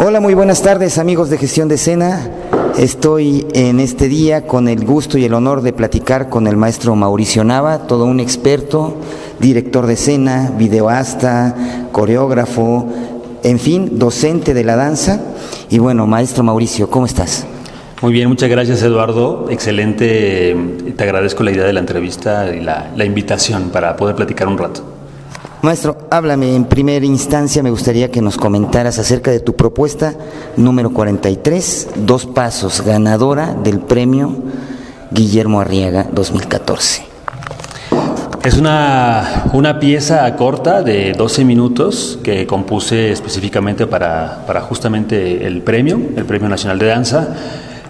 Hola, muy buenas tardes, amigos de Gestión de Escena. Estoy en este día con el gusto y el honor de platicar con el maestro Mauricio Nava, todo un experto, director de escena, videoasta, coreógrafo, en fin, docente de la danza. Y bueno, maestro Mauricio, ¿cómo estás? Muy bien, muchas gracias, Eduardo. Excelente, te agradezco la idea de la entrevista y la invitación para poder platicar un rato. Maestro, háblame en primera instancia, me gustaría que nos comentaras acerca de tu propuesta número 43, Dos Pasos, ganadora del premio Guillermo Arriaga 2014. Es una pieza corta de 12 minutos que compuse específicamente para justamente el Premio Nacional de Danza.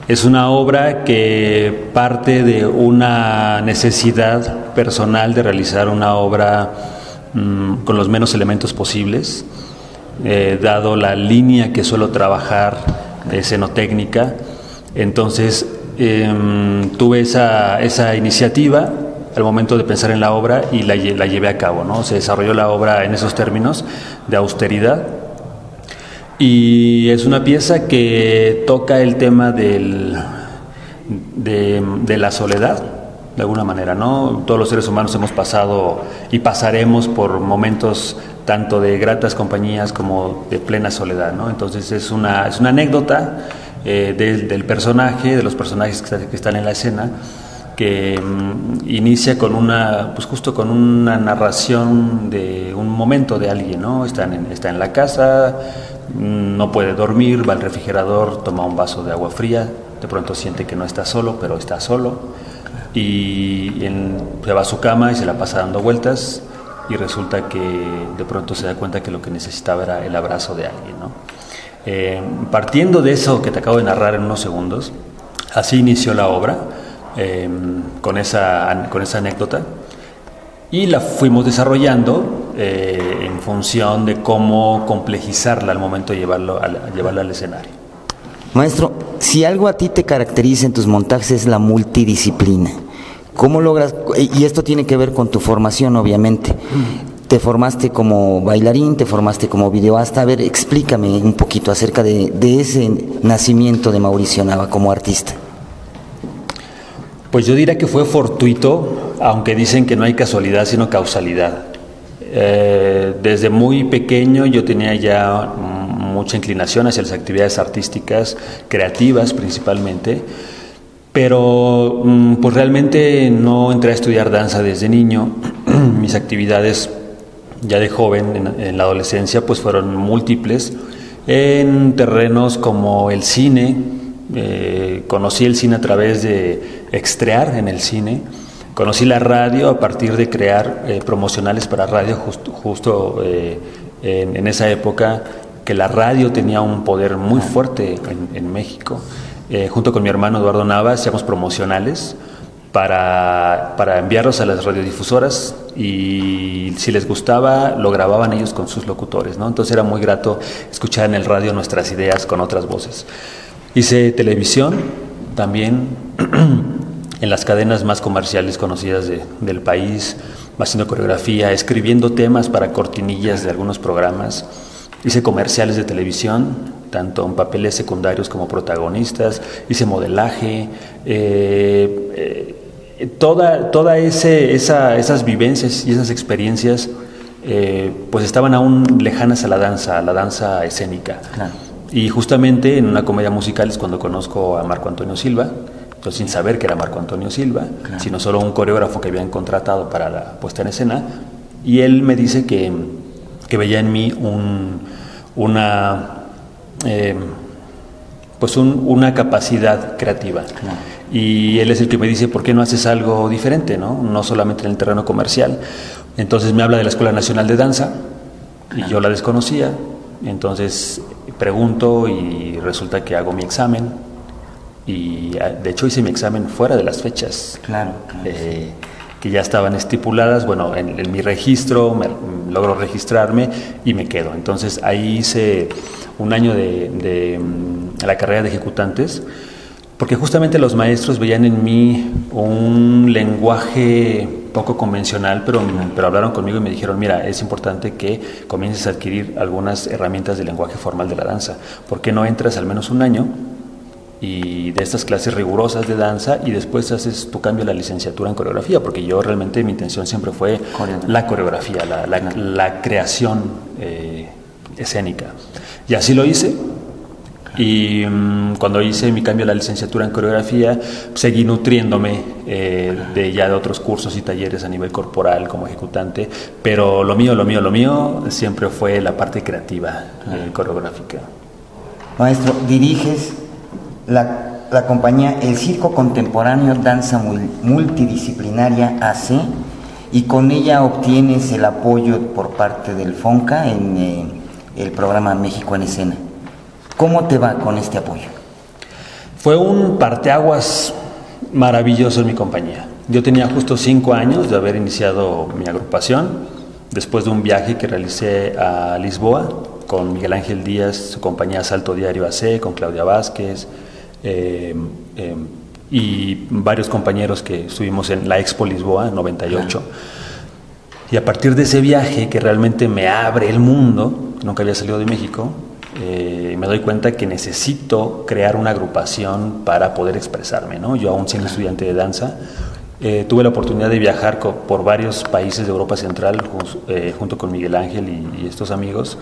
Es una obra que parte de una necesidad personal de realizar una obra con los menos elementos posibles, dado la línea que suelo trabajar de escenotécnica. Entonces tuve esa iniciativa al momento de pensar en la obra y la llevé a cabo, ¿no? Se desarrolló la obra en esos términos de austeridad y es una pieza que toca el tema de la soledad. De alguna manera, ¿no? Todos los seres humanos hemos pasado y pasaremos por momentos tanto de gratas compañías como de plena soledad, ¿no? Entonces es una anécdota del personaje, de los personajes que están en la escena, que inicia con justo con una narración de un momento de alguien, ¿no? Está en la casa, no puede dormir, va al refrigerador, toma un vaso de agua fría, de pronto siente que no está solo, pero está solo. Y se va a su cama y se la pasa dando vueltas y resulta que de pronto se da cuenta que lo que necesitaba era el abrazo de alguien, ¿no? Partiendo de eso que te acabo de narrar en unos segundos, así inició la obra, con esa anécdota, y la fuimos desarrollando en función de cómo complejizarla al momento de llevarla al escenario. Maestro, si algo a ti te caracteriza en tus montajes es la multidisciplina. ¿Cómo logras? Y esto tiene que ver con tu formación, obviamente. Te formaste como bailarín, te formaste como videoasta. A ver, explícame un poquito acerca de ese nacimiento de Mauricio Nava como artista. Pues yo diría que fue fortuito, aunque dicen que no hay casualidad sino causalidad. Desde muy pequeño yo tenía ya mucha inclinación hacia las actividades artísticas, creativas principalmente, pero pues realmente no entré a estudiar danza desde niño. Mis actividades ya de joven, en la adolescencia, pues fueron múltiples, en terrenos como el cine. Conocí el cine a través de extrear en el cine. Conocí la radio a partir de crear promocionales para radio justo en esa época, que la radio tenía un poder muy fuerte en México. Junto con mi hermano Eduardo Nava hacíamos promocionales para enviarlos a las radiodifusoras y si les gustaba lo grababan ellos con sus locutores, ¿no? Entonces era muy grato escuchar en el radio nuestras ideas con otras voces. Hice televisión también en las cadenas más comerciales conocidas del país, haciendo coreografía, escribiendo temas para cortinillas de algunos programas. Hice comerciales de televisión, tanto en papeles secundarios como protagonistas. Hice modelaje. Toda esas vivencias y esas experiencias pues estaban aún lejanas a la danza escénica. Claro. Y justamente en una comedia musical es cuando conozco a Marco Antonio Silva, entonces sin saber que era Marco Antonio Silva, claro, sino solo un coreógrafo que habían contratado para la puesta en escena, y él me dice que veía en mí una capacidad creativa. Claro. Y él es el que me dice, ¿por qué no haces algo diferente, no solamente en el terreno comercial? Entonces me habla de la Escuela Nacional de Danza, claro, y yo la desconocía. Entonces pregunto y resulta que hago mi examen y de hecho hice mi examen fuera de las fechas, claro, que ya estaban estipuladas. Bueno, en mi registro logro registrarme y me quedo. Entonces ahí hice un año de la carrera de ejecutantes, porque justamente los maestros veían en mí un lenguaje poco convencional, pero hablaron conmigo y me dijeron, mira, es importante que comiences a adquirir algunas herramientas de lenguaje formal de la danza. ¿Por qué no entras al menos un año y de estas clases rigurosas de danza y después haces tu cambio a la licenciatura en coreografía? Porque yo realmente mi intención siempre fue la coreografía, la creación escénica. Y así lo hice. Y cuando hice mi cambio a la licenciatura en coreografía, seguí nutriéndome de otros cursos y talleres a nivel corporal como ejecutante, pero lo mío siempre fue la parte creativa, coreográfica. Maestro, diriges la compañía El Circo Contemporáneo Danza Multidisciplinaria AC, y con ella obtienes el apoyo por parte del FONCA en el programa México en Escena. ¿Cómo te va con este apoyo? Fue un parteaguas maravilloso en mi compañía. Yo tenía justo 5 años de haber iniciado mi agrupación, después de un viaje que realicé a Lisboa con Miguel Ángel Díaz, su compañía Salto Diario AC, con Claudia Vázquez, y varios compañeros que estuvimos en la Expo Lisboa 98. Y a partir de ese viaje que realmente me abre el mundo, nunca había salido de México, me doy cuenta que necesito crear una agrupación para poder expresarme, ¿no? Yo, aún siendo estudiante de danza, tuve la oportunidad de viajar por varios países de Europa Central junto con Miguel Ángel y estos amigos.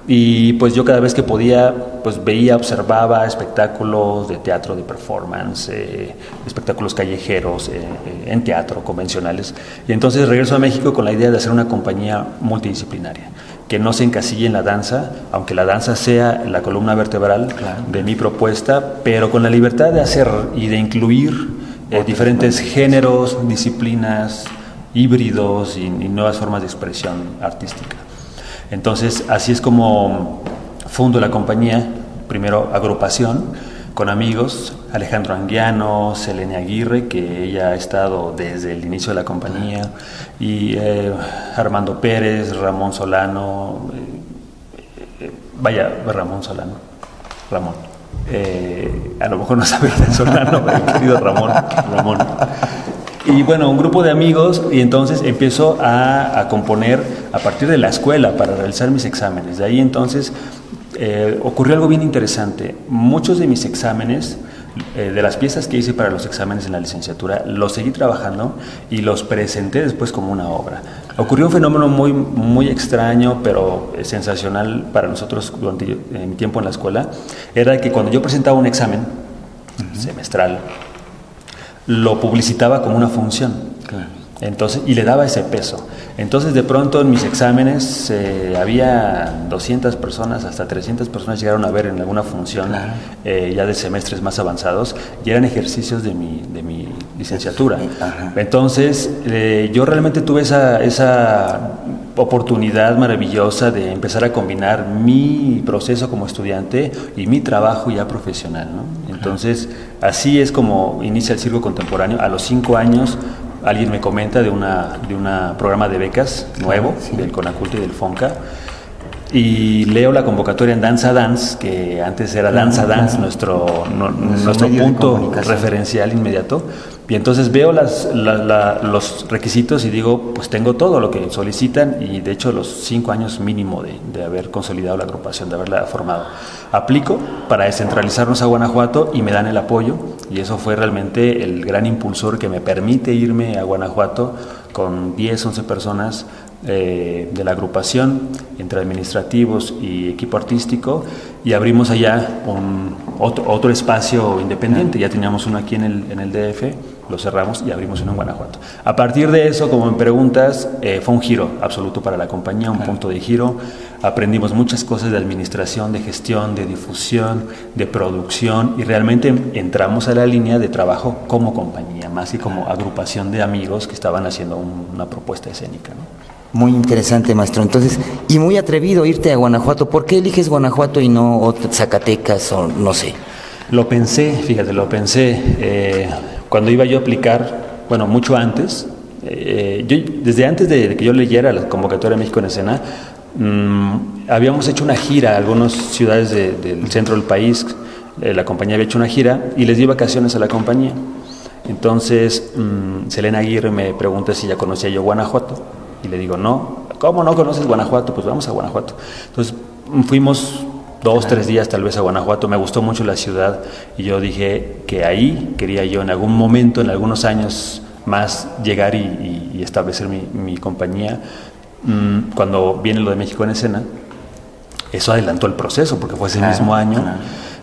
Y pues yo cada vez que podía, pues veía, observaba espectáculos de teatro, de performance, espectáculos callejeros, en teatro, convencionales. Y entonces regreso a México con la idea de hacer una compañía multidisciplinaria, que no se encasille en la danza, aunque la danza sea la columna vertebral de mi propuesta, pero con la libertad de hacer y de incluir diferentes géneros, disciplinas, híbridos y nuevas formas de expresión artística. Entonces, así es como fundo la compañía, primero agrupación, con amigos, Alejandro Anguiano, Selene Aguirre, que ella ha estado desde el inicio de la compañía, y Armando Pérez, Ramón Solano, Ramón. A lo mejor no sabe de Solano, pero el querido Ramón. Y bueno, un grupo de amigos, y entonces empiezo a componer a partir de la escuela para realizar mis exámenes. De ahí entonces ocurrió algo bien interesante. Muchos de mis exámenes, de las piezas que hice para los exámenes en la licenciatura, los seguí trabajando y los presenté después como una obra. Ocurrió un fenómeno muy, muy extraño, pero sensacional para nosotros durante mi tiempo en la escuela. Era que cuando yo presentaba un examen semestral, lo publicitaba como una función. Entonces, y le daba ese peso. Entonces, de pronto en mis exámenes había 200 personas, hasta 300 personas llegaron a ver en alguna función, ya de semestres más avanzados, y eran ejercicios de mi licenciatura. Entonces, yo realmente tuve esa oportunidad maravillosa de empezar a combinar mi proceso como estudiante y mi trabajo ya profesional, ¿no? Entonces, así es como inicia el circo contemporáneo. A los 5 años, alguien me comenta de un programa de becas nuevo, del Conaculta y del FONCA, y leo la convocatoria en Danza Dance, que antes era Danza Dance, nuestro punto referencial inmediato, y entonces veo los requisitos y digo, pues tengo todo lo que solicitan, y de hecho los 5 años mínimo de haber consolidado la agrupación, de haberla formado. Aplico para descentralizarnos a Guanajuato y me dan el apoyo, y eso fue realmente el gran impulsor que me permite irme a Guanajuato con 10, 11 personas de la agrupación, entre administrativos y equipo artístico, y abrimos allá otro espacio independiente. Ya teníamos uno aquí en el DF, lo cerramos y abrimos uno en Guanajuato. A partir de eso, como me preguntas, fue un giro absoluto para la compañía, un punto de giro. Aprendimos muchas cosas de administración, de gestión, de difusión, de producción, y realmente entramos a la línea de trabajo como compañía, más que como agrupación de amigos que estaban haciendo una propuesta escénica, ¿no? Muy interesante, maestro. Entonces, y muy atrevido irte a Guanajuato. ¿Por qué eliges Guanajuato y no Zacatecas o no sé? Lo pensé, fíjate, cuando iba yo a aplicar, bueno, mucho antes, desde antes de que yo leyera la convocatoria de México en Escena, habíamos hecho una gira a algunas ciudades del centro del país. La compañía había hecho una gira y les di vacaciones a la compañía. Entonces, Selena Aguirre me pregunta si ya conocía yo Guanajuato, y le digo, no. ¿Cómo no conoces Guanajuato? Pues vamos a Guanajuato. Entonces, fuimos 2, 3 días tal vez a Guanajuato. Me gustó mucho la ciudad y yo dije que ahí quería yo en algún momento, en algunos años más, llegar y establecer mi compañía. Cuando viene lo de México en Escena, eso adelantó el proceso porque fue ese mismo año.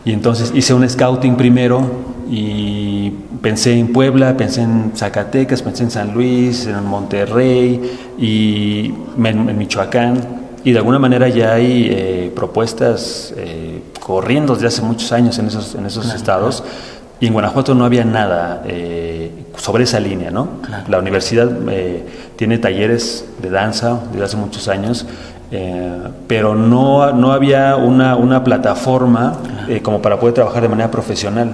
Y entonces hice un scouting primero y pensé en Puebla, pensé en Zacatecas, pensé en San Luis, en Monterrey y en Michoacán. Y de alguna manera ya hay propuestas corriendo desde hace muchos años en esos estados. Y en Guanajuato no había nada sobre esa línea, ¿no? La universidad tiene talleres de danza desde hace muchos años, pero no había una plataforma como para poder trabajar de manera profesional.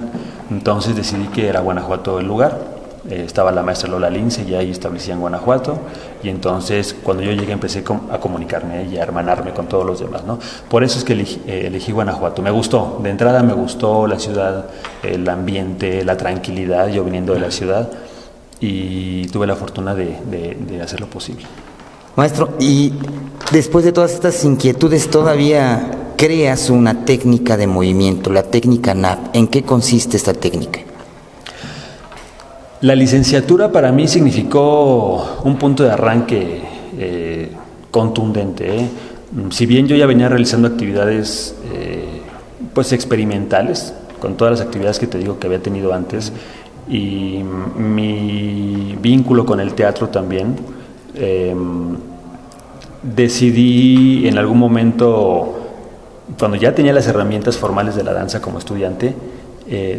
Entonces decidí que era Guanajuato el lugar. Estaba la maestra Lola Lince y ahí establecía en Guanajuato, y entonces cuando yo llegué empecé a comunicarme y a hermanarme con todos los demás, ¿no? Por eso es que elegí Guanajuato. Me gustó, de entrada me gustó la ciudad, el ambiente, la tranquilidad, yo viniendo de la ciudad, y tuve la fortuna de hacer lo posible. Maestro, y después de todas estas inquietudes todavía creas una técnica de movimiento, la técnica NAP. ¿En qué consiste esta técnica? La licenciatura para mí significó un punto de arranque contundente. Si bien yo ya venía realizando actividades pues experimentales, con todas las actividades que te digo que había tenido antes, y mi vínculo con el teatro también, decidí en algún momento, cuando ya tenía las herramientas formales de la danza como estudiante,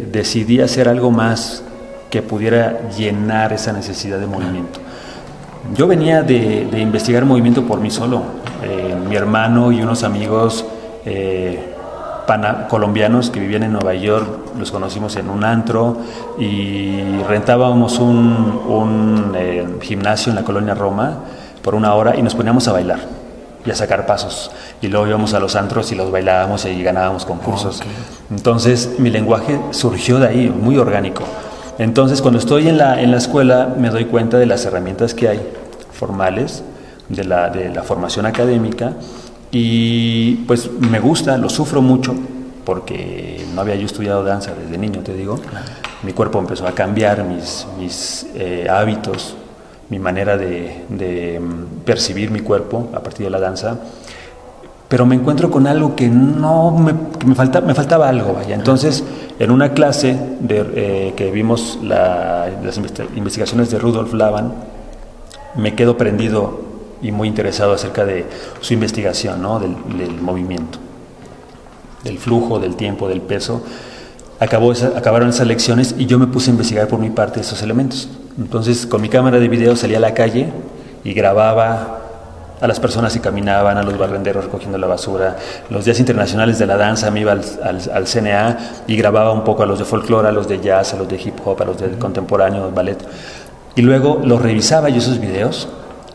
decidí hacer algo más que pudiera llenar esa necesidad de movimiento. Yo venía de investigar movimiento por mí solo. Mi hermano y unos amigos colombianos que vivían en Nueva York, los conocimos en un antro y rentábamos un gimnasio en la colonia Roma por 1 hora y nos poníamos a bailar y a sacar pasos, y luego íbamos a los antros y los bailábamos y ganábamos concursos. Entonces mi lenguaje surgió de ahí, muy orgánico. Entonces, cuando estoy en la escuela, me doy cuenta de las herramientas que hay formales, de la formación académica, y pues me gusta, lo sufro mucho, porque no había yo estudiado danza desde niño, te digo. Mi cuerpo empezó a cambiar, mis hábitos, mi manera de percibir mi cuerpo a partir de la danza, pero me encuentro con algo que me faltaba algo, vaya. Entonces, en una clase que vimos las investigaciones de Rudolf Laban, me quedo prendido y muy interesado acerca de su investigación, ¿no? del movimiento, del flujo, del tiempo, del peso. Acabaron esas lecciones y yo me puse a investigar por mi parte esos elementos. Entonces, con mi cámara de video salía a la calle y grababa a las personas que caminaban, a los barrenderos recogiendo la basura. Los días internacionales de la danza me iba al CNA y grababa un poco a los de folclore, a los de jazz, a los de hip hop, a los de contemporáneo, ballet. Y luego los revisaba yo esos videos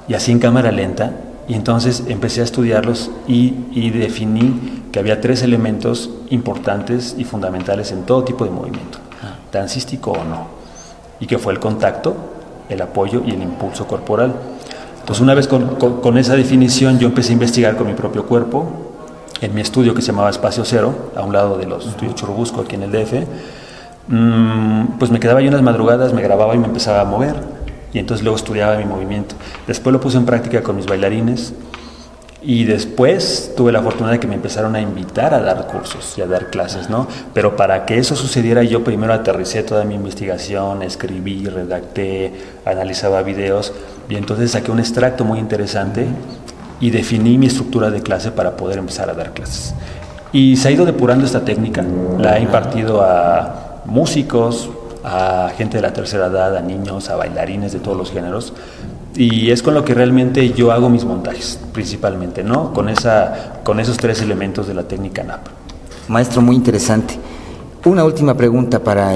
y así en cámara lenta, y entonces empecé a estudiarlos y definí que había 3 elementos importantes y fundamentales en todo tipo de movimiento, dancístico o no, y que fue el contacto, el apoyo y el impulso corporal. Entonces, una vez con esa definición, yo empecé a investigar con mi propio cuerpo en mi estudio que se llamaba Espacio Cero, a un lado de los estudios Churubusco, aquí en el DF. Pues me quedaba yo unas madrugadas, me grababa y me empezaba a mover, y entonces luego estudiaba mi movimiento. Después lo puse en práctica con mis bailarines, y después tuve la fortuna de que me empezaron a invitar a dar cursos y a dar clases, ¿no? Pero para que eso sucediera, yo primero aterricé toda mi investigación, escribí, redacté, analizaba videos, y entonces saqué un extracto muy interesante y definí mi estructura de clase para poder empezar a dar clases. Y se ha ido depurando esta técnica, la he impartido a músicos, a gente de la tercera edad, a niños, a bailarines de todos los géneros, y es con lo que realmente yo hago mis montajes, principalmente, ¿no? Con esos 3 elementos de la técnica NAP. Maestro, muy interesante. Una última pregunta para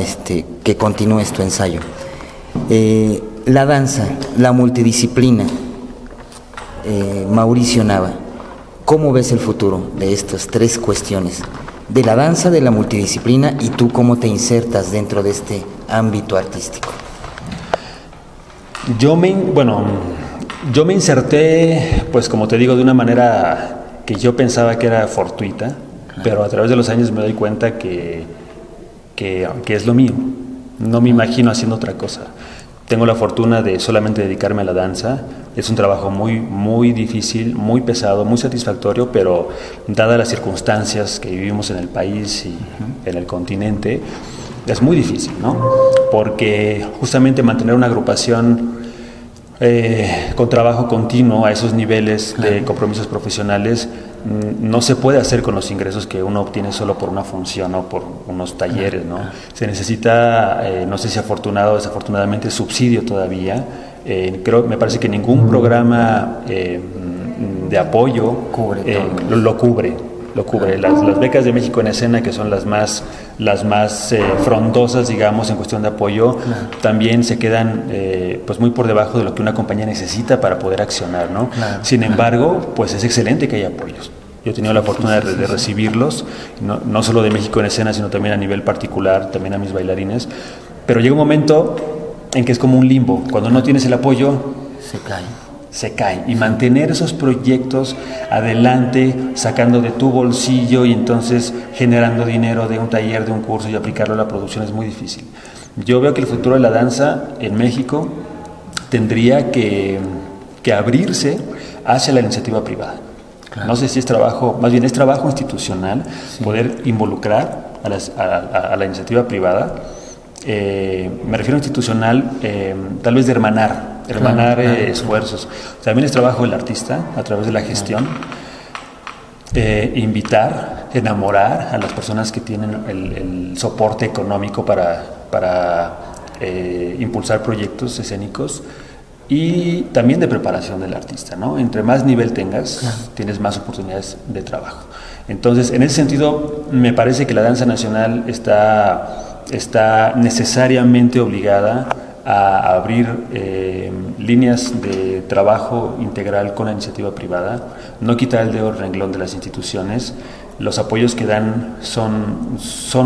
que continúes tu ensayo. La danza, la multidisciplina, Mauricio Nava, ¿cómo ves el futuro de estas 3 cuestiones? De la danza, de la multidisciplina, y tú cómo te insertas dentro de este ámbito artístico. Bueno, yo me inserté, pues como te digo, de una manera que yo pensaba que era fortuita, pero a través de los años me doy cuenta que es lo mío. No me imagino haciendo otra cosa. Tengo la fortuna de solamente dedicarme a la danza. Es un trabajo muy, muy difícil, muy pesado, muy satisfactorio, pero dadas las circunstancias que vivimos en el país y en el continente, es muy difícil, ¿no? Porque justamente mantener una agrupación con trabajo continuo a esos niveles de compromisos profesionales no se puede hacer con los ingresos que uno obtiene solo por una función o por unos talleres, ¿no? Se necesita, no sé si afortunado o desafortunadamente, subsidio todavía. Me parece que ningún programa de apoyo lo cubre. Las becas de México en Escena, que son las más frondosas, digamos, en cuestión de apoyo, también se quedan pues muy por debajo de lo que una compañía necesita para poder accionar, ¿no? Sin embargo, pues es excelente que haya apoyos. Yo he tenido la fortuna de recibirlos, no solo de México en Escena, sino también a nivel particular, también a mis bailarines. Pero llega un momento en que es como un limbo. Cuando no tienes el apoyo, se cae. Y mantener esos proyectos adelante, sacando de tu bolsillo y entonces generando dinero de un taller, de un curso y aplicarlo a la producción es muy difícil. Yo veo que el futuro de la danza en México tendría que abrirse hacia la iniciativa privada. No sé si es trabajo, más bien es trabajo institucional, poder involucrar a la iniciativa privada. Me refiero a institucional, tal vez de hermanar esfuerzos. También es trabajo del artista a través de la gestión, invitar, enamorar a las personas que tienen el soporte económico para impulsar proyectos escénicos, y también de preparación del artista, ¿no? Entre más nivel tengas, tienes más oportunidades de trabajo. Entonces, en ese sentido, me parece que la danza nacional está necesariamente obligada a abrir líneas de trabajo integral con la iniciativa privada, no quitar el dedo del renglón de las instituciones. Los apoyos que dan son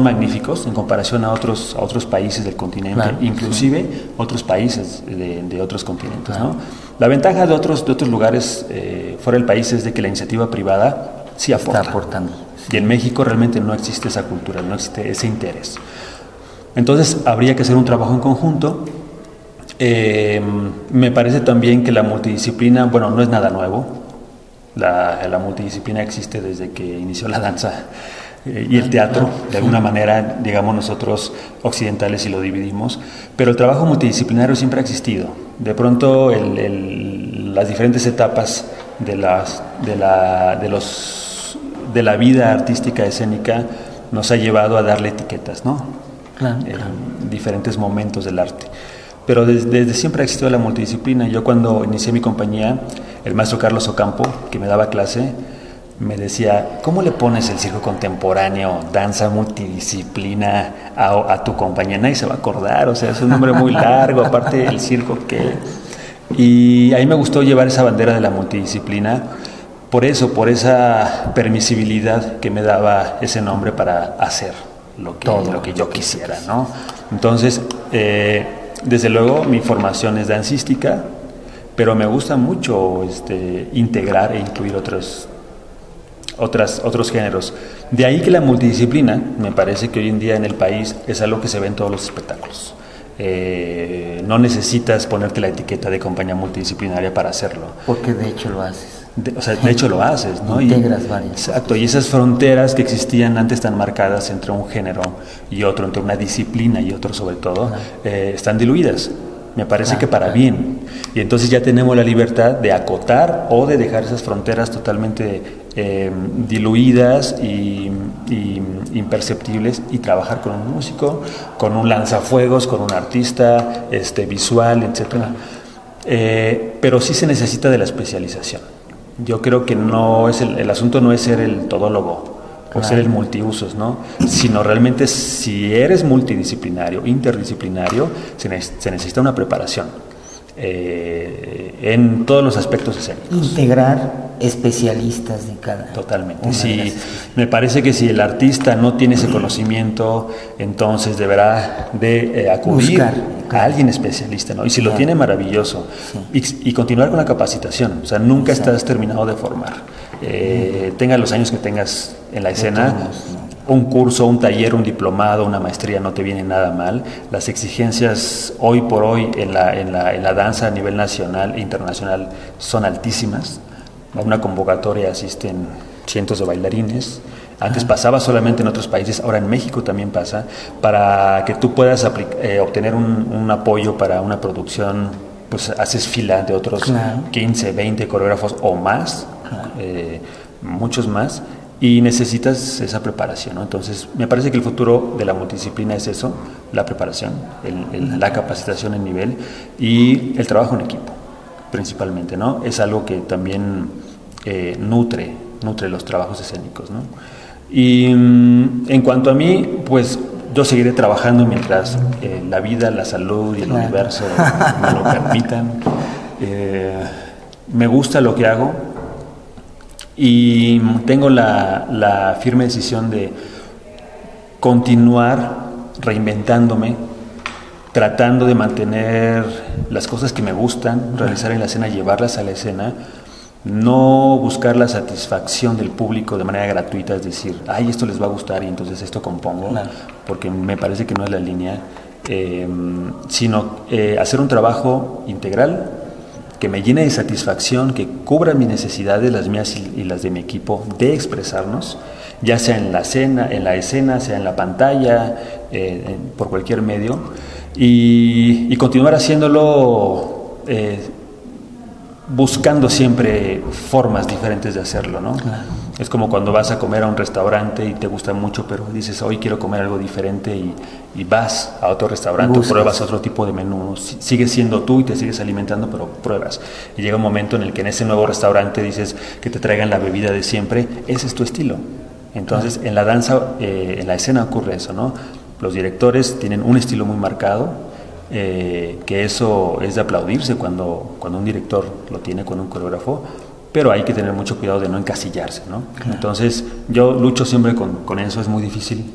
magníficos en comparación a otros países del continente, inclusive otros países de otros continentes, ¿no? La ventaja de otros lugares fuera del país es de que la iniciativa privada sí aporta. Está aportando. Y en México realmente no existe esa cultura, no existe ese interés. Entonces habría que hacer un trabajo en conjunto. Me parece también que la multidisciplina, bueno, no es nada nuevo. La multidisciplina existe desde que inició la danza y el teatro. De alguna manera, digamos, nosotros occidentales sí lo dividimos, pero el trabajo multidisciplinario siempre ha existido. De pronto las diferentes etapas de la vida artística escénica nos ha llevado a darle etiquetas, ¿no? En diferentes momentos del arte. Pero desde siempre ha existido la multidisciplina. Yo cuando inicié mi compañía, el maestro Carlos Ocampo, que me daba clase, me decía, ¿cómo le pones el circo contemporáneo, danza multidisciplina a tu compañía? Nadie se va a acordar, o sea, es un nombre muy largo, aparte el circo que... Y a mí me gustó llevar esa bandera de la multidisciplina, por esa permisibilidad que me daba ese nombre para hacer lo que yo quisiera, ¿no? Entonces, desde luego mi formación es dancística, pero me gusta mucho integrar e incluir otros géneros. De ahí que la multidisciplina, me parece que hoy en día en el país es algo que se ve en todos los espectáculos. No necesitas ponerte la etiqueta de compañía multidisciplinaria para hacerlo. Porque de hecho lo haces. De hecho lo haces, ¿no? Integras varias. Exacto, y esas fronteras que existían antes tan marcadas entre un género y otro, entre una disciplina y otro sobre todo, están diluidas. Me parece que para bien. Y entonces ya tenemos la libertad de acotar o de dejar esas fronteras totalmente diluidas y imperceptibles, y trabajar con un músico, con un lanzafuegos, con un artista visual, etcétera. Pero sí se necesita de la especialización. Yo creo que el asunto no es ser el todólogo o ser el multiusos, ¿no? Sino realmente, si eres multidisciplinario, interdisciplinario, se necesita una preparación en todos los aspectos escénicos. Integrar especialistas de cada. Totalmente. Sí, me parece que si el artista no tiene ese conocimiento, entonces deberá de acudir a alguien especialista, ¿no? Y si lo tiene, maravilloso. Y continuar con la capacitación. O sea, nunca estás terminado de formar. Tengas los años que tengas en la escena, un curso, un taller, un diplomado, una maestría no te viene nada mal. Las exigencias hoy por hoy en la danza a nivel nacional e internacional son altísimas. A una convocatoria asisten cientos de bailarines. Antes pasaba solamente en otros países, ahora en México también pasa. Para que tú puedas obtener un apoyo para una producción, pues haces fila de otros 15, 20 coreógrafos o más, muchos más, y necesitas esa preparación, ¿no? Entonces, me parece que el futuro de la multidisciplina es eso, la preparación, la capacitación en nivel y el trabajo en equipo, principalmente, ¿no? Es algo que también nutre los trabajos escénicos, ¿no? Y en cuanto a mí, pues yo seguiré trabajando mientras la vida, la salud y el universo me lo permitan. Me gusta lo que hago y tengo la firme decisión de continuar reinventándome, tratando de mantener las cosas que me gustan, realizar en la escena, llevarlas a la escena, no buscar la satisfacción del público de manera gratuita, es decir, ay, esto les va a gustar y entonces esto compongo, porque me parece que no es la línea, sino hacer un trabajo integral que me llene de satisfacción, que cubra mis necesidades, las mías y las de mi equipo, de expresarnos, ya sea en la escena, sea en la pantalla, por cualquier medio, y continuar haciéndolo buscando siempre formas diferentes de hacerlo, ¿no? Es como cuando vas a comer a un restaurante y te gusta mucho, pero dices, hoy quiero comer algo diferente y vas a otro restaurante, pruebas otro tipo de menú, sigues siendo tú y te sigues alimentando, pero pruebas. Y llega un momento en el que en ese nuevo restaurante dices que te traigan la bebida de siempre, ese es tu estilo. Entonces, en la danza, en la escena ocurre eso, ¿no? Los directores tienen un estilo muy marcado, que eso es de aplaudirse cuando un director lo tiene con un coreógrafo, pero hay que tener mucho cuidado de no encasillarse, ¿no? Entonces yo lucho siempre con eso, es muy difícil,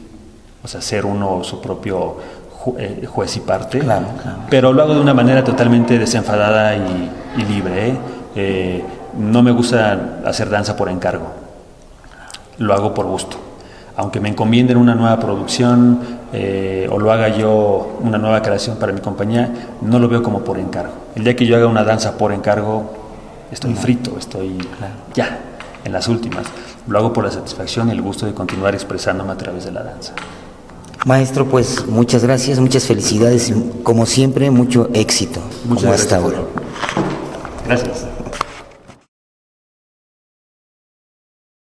o sea, ser uno su propio juez y parte, pero lo hago de una manera totalmente desenfadada y libre, no me gusta hacer danza por encargo, lo hago por gusto. Aunque me encomienden una nueva producción o lo haga yo una nueva creación para mi compañía, no lo veo como por encargo. El día que yo haga una danza por encargo, estoy frito, estoy ya en las últimas. Lo hago por la satisfacción y el gusto de continuar expresándome a través de la danza. Maestro, pues muchas gracias, muchas felicidades, como siempre, mucho éxito. Muchas gracias. Hasta ahora. Gracias.